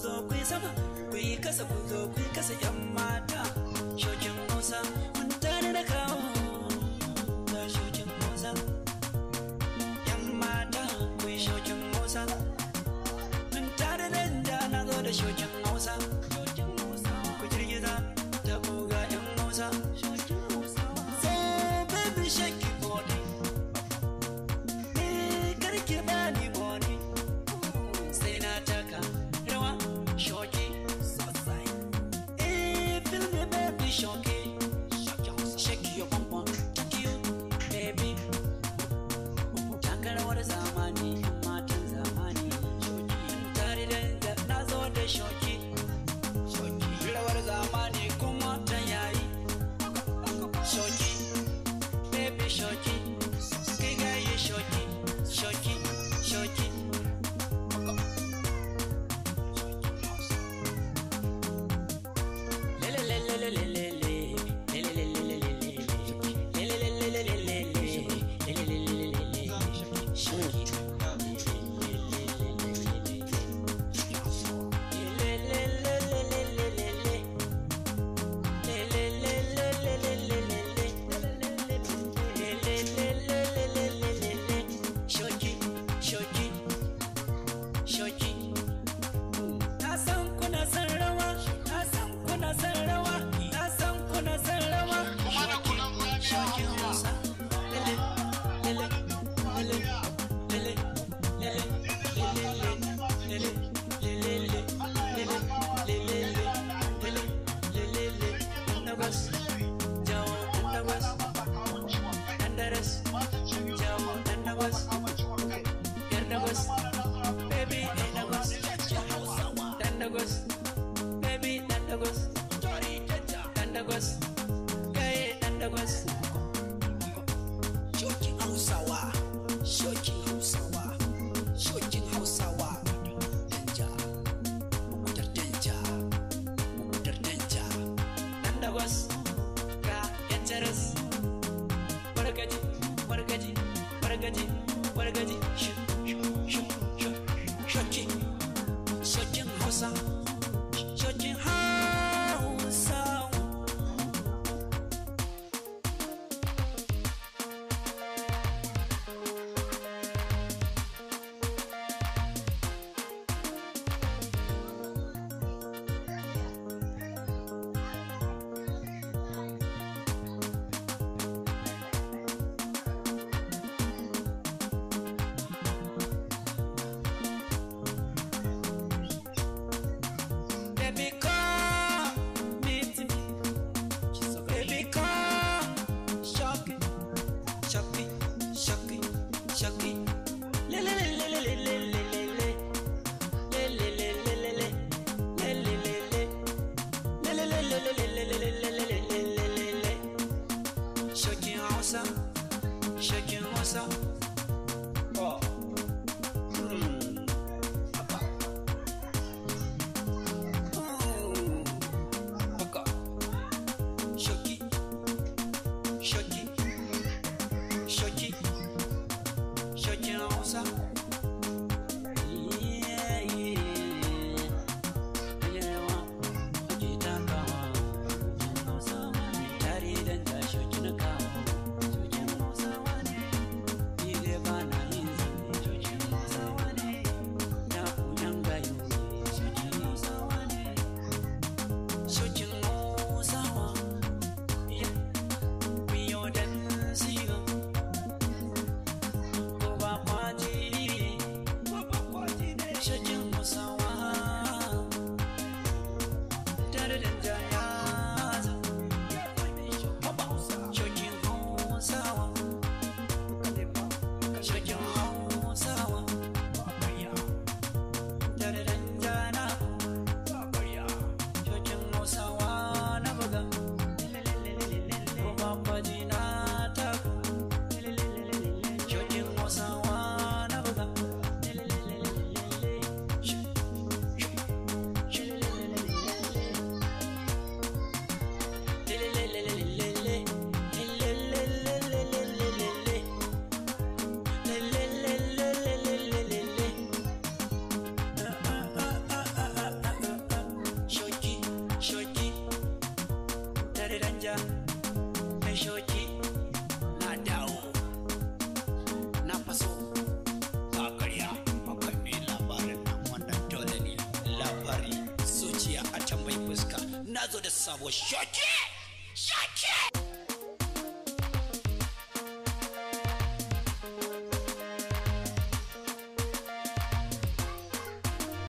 zo ku yi sama, ku yi kasa, ku zo ku yi kasa yan mata. Shokin Hausa mun tare da kawo ga shokin Hausa. Yan mata ku yi shokin Hausa, mun tare da na zo da shokin Hausa. Ku girgiza ta buga yan Hausa. So baby shake your body, karki bani money. Sai na taka rawa shoki, feel me baby shoki. Shake your bum bum, take you baby. Taka rawar zamani, matan zamani. Tare da na zo da shoki, rawar zamani kuma ta yayi. Shoki, baby shoki, kai gaye shoki, shoki, shoki. Shokin Hausawa, shokin Hausawa, shokin Hausawa. Danja, mutar danja, mutar danja. Dandagos, ga yantaras. Wargaji, wargaji, wargaji, wargaji. Shokin, shokin Hausa, shokin Hausa. Baby come meet me, baby come shocky, shocky, shocky, shocky. Le le le le le le le le le le le le le le Shokin Hausa, shokin Hausa. Oh. sabo shoke shoke